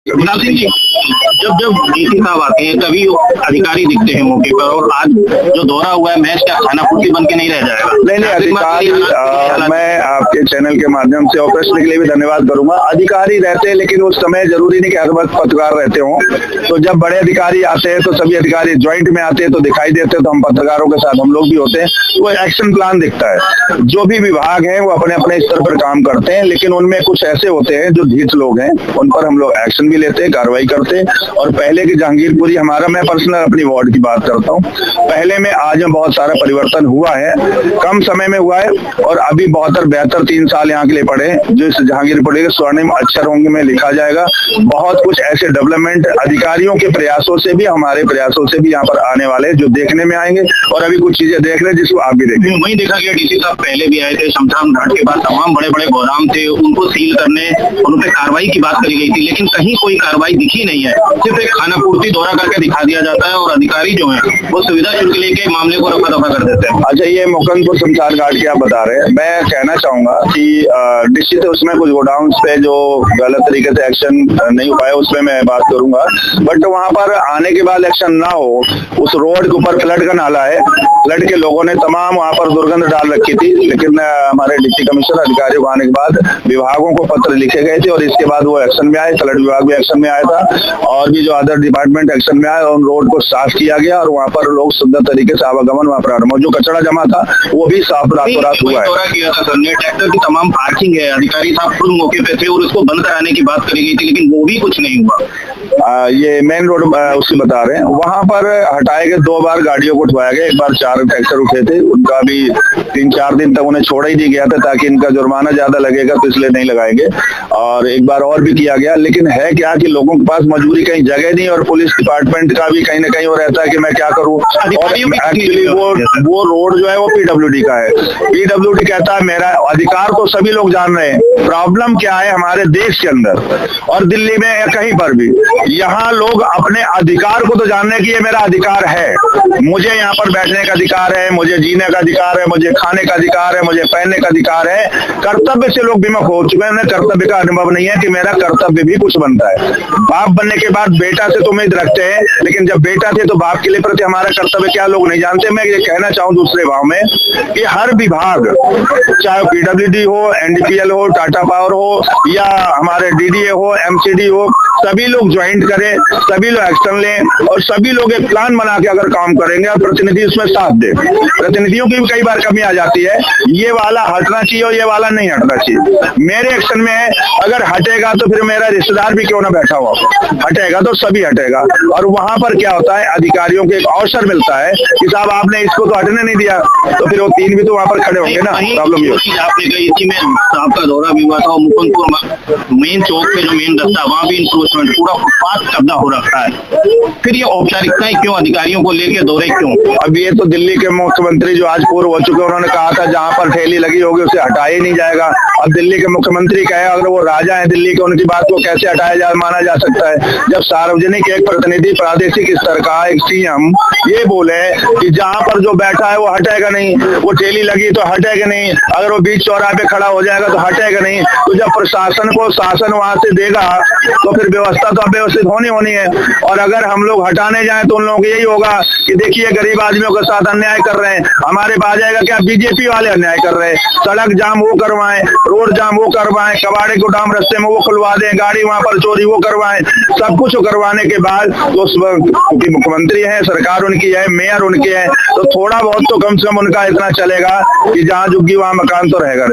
गुलाब सिंह जी, जब जब डीसी साहब आते हैं तभी अधिकारी दिखते हैं मौके पर, और आज जो दौरा हुआ है महज क्या खाना पूर्ति बन के नहीं रह जाएगा? नहीं अधिकारी, मैं आपके चैनल के माध्यम से और प्रश्न के लिए भी धन्यवाद करूंगा। अधिकारी रहते हैं लेकिन उस समय जरूरी नहीं कि हर वक्त पत्रकार रहते हों। तो जब बड़े अधिकारी आते हैं तो सभी अधिकारी ज्वाइंट में आते हैं तो दिखाई देते हैं, तो हम पत्रकारों के साथ हम लोग भी होते हैं। वो एक्शन प्लान दिखता है। जो भी विभाग है वो अपने अपने स्तर पर काम करते हैं, लेकिन उनमें कुछ ऐसे होते हैं जो ढीठ लोग हैं, उन पर हम लोग एक्शन भी लेते हैं, कार्रवाई करते हैं। और पहले की जहांगीरपुरी हमारा, मैं पर्सनल अपनी वार्ड की बात करता हूँ, पहले में आज में बहुत सारा परिवर्तन हुआ है, कम समय में हुआ है। और अभी बेहतर 3 साल यहाँ के लिए पड़े, जो इस जहांगीरपुरी के स्वर्णिम अक्षरों में लिखा जाएगा। बहुत कुछ ऐसे डेवलपमेंट अधिकारियों के प्रयासों से भी, हमारे प्रयासों से भी यहाँ पर आने वाले जो देखने में आएंगे। और अभी कुछ चीजें देख रहे हैं जिसको आप भी देखें। वही देखा गया डीसी साहब पहले भी आए थे, शमशान घाट के बाद तमाम बड़े बड़े गोदाम थे, उनको सील करने, उन पे कार्रवाई की बात करी गई थी, लेकिन कहीं कोई कार्रवाई दिखी नहीं है। सिर्फ एक खाना पूर्ति दौरा करके दिखा दिया जाता है और अधिकारी जो है वो सुविधा शुल्क लेके मामले को रफा दफा कर देते हैं। अच्छा, ये मुकंदपुर शमशान घाट की आप बता रहे हैं, मैं कहना चाहूंगा कि निश्चित उसमें कुछ गोडाउन पे जो गलत तरीके से एक्शन नहीं हो पाया उसमें मैं बात करूंगा, बट वहां पर आने के बाद एक्शन ना हो। उस रोड के ऊपर फ्लड का नाला है, फ्लड के लोगों ने तमाम वहां पर दुर्गंध डाल रखी थी, लेकिन हमारे डिप्टी कमिश्नर अधिकारियों को आने के बाद विभागों को पत्र लिखे गए थे और इसके बाद वो एक्शन में आए। फ्लड विभाग भी एक्शन में आया था और भी जो अदर डिपार्टमेंट एक्शन में आए और रोड को साफ किया गया और वहाँ पर लोग सुंदर तरीके से आवागमन वहाँ पर, जो कचरा जमा था वो भी साफ रातों रात हुआ है। ट्रैक्टर की तमाम पार्किंग है, अधिकारी साहब खुद मौके पे थे और उसको बंद कराने की बात करी गई थी, लेकिन वो भी कुछ नहीं हुआ। ये मेन रोड उसकी बता रहे हैं, वहां पर हटाए गए 2 बार गाड़ियों को उठवाया गया, एक बार 4 ट्रैक्टर उठे थे, उनका भी 3-4 दिन तक उन्हें छोड़ा ही नहीं गया था ताकि इनका जुर्माना ज्यादा लगेगा तो इसलिए नहीं लगाएंगे। और एक बार और भी किया गया, लेकिन है क्या कि लोगों के पास मजबूरी कहीं जगह नहीं और पुलिस डिपार्टमेंट का भी कहीं ना कहीं वो रहता है कि मैं क्या करूं। और एक्चुअली वो रोड जो है वो पीडब्ल्यूडी का है। पीडब्ल्यूडी कहता है मेरा अधिकार, तो सभी लोग जान रहे हैं। प्रॉब्लम क्या है हमारे देश के अंदर और दिल्ली में या कहीं पर भी, यहाँ लोग अपने अधिकार को तो जानने की ये मेरा अधिकार है, मुझे यहाँ पर बैठने का अधिकार है, मुझे जीने का अधिकार है, मुझे खाने का अधिकार है, मुझे पहनने का अधिकार है। कर्तव्य से लोग विमुख हो चुके हैं, उन्हें कर्तव्य का अनुभव नहीं है कि मेरा कर्तव्य भी कुछ बनता है। बाप बनने के बाद बेटा से तो उम्मीद रखते हैं, लेकिन जब बेटा थे तो बाप के लिए प्रति हमारा कर्तव्य क्या लोग नहीं जानते। मैं ये कहना चाहूँ दूसरे भाव में कि हर विभाग, चाहे पीडब्ल्यूडी हो, एनडीपीएल हो, टाटा पावर हो या हमारे डीडीए हो, एमसीडी हो, सभी लोग ज्वाइंट करें, सभी लोग एक्शन लें और सभी लोग एक प्लान बना के अगर काम करेंगे और प्रतिनिधि उसमें साथ दे। प्रतिनिधियों की भी कई बार कमी आ जाती है, ये वाला हटना चाहिए और ये वाला नहीं हटना चाहिए। मेरे एक्शन में है, अगर हटेगा तो फिर मेरा रिश्तेदार भी क्यों ना बैठा हुआ, हटेगा तो सभी हटेगा। और वहां पर क्या होता है, अधिकारियों को एक अवसर मिलता है कि साहब आपने इसको तो हटने नहीं दिया, तो फिर वो 3 भी तो वहां पर खड़े होंगे ना। प्रॉब्लम ये आपने कही इसी में आपका दौरा भी हुआ था, मुकुंदपुर मेन चौक पे जो मेन रास्ता वहाँ भी इंक्रोचमेंट, पूरा फुटपाथ कब्जा हो रखा है, फिर ये औपचारिकताएं क्यों, अधिकारियों को लेके दौरे क्यों? अब ये तो दिल्ली के मुख्यमंत्री जो आज पूर्व हो चुके, उन्होंने कहा था जहां पर ठेली लगी होगी उसे हटाया ही नहीं जाएगा। अब दिल्ली के मुख्यमंत्री कहे, अगर वो राजा है दिल्ली के, उनकी बात को कैसे हटाया माना जा सकता है, जब सार्वजनिक एक प्रतिनिधि प्रादेशिक स्तर का एक सीएम ये बोले कि जहां पर जो बैठा है वो हटेगा नहीं, वो ठेली लगी तो हटेगा नहीं, अगर वो बीच चौराहे पे खड़ा हो जाएगा तो हटेगा नहीं। तो जब प्रशासन को शासन वहां से देगा तो फिर व्यवस्था तो अव्यवस्थित होनी है। और अगर हम लोग हटाने जाएं तो उन लोगों को यही होगा कि देखिए गरीब आदमियों के साथ अन्याय कर रहे हैं। हमारे पास जाएगा क्या, बीजेपी वाले अन्याय कर रहे हैं, सड़क जाम वो करवाएं, रोड जाम वो करवाएं, कबाड़े गोदाम रास्ते में वो खुलवा दें, गाड़ी वहां पर चोरी वो करवाएं, सब कुछ करवाने के बाद तो क्योंकि मुख्यमंत्री है, सरकार उनकी है, मेयर उनकी है, तो थोड़ा बहुत तो कम से कम उनका इतना चलेगा कि जहां झुग्गी वहां मकान तो रहेगा।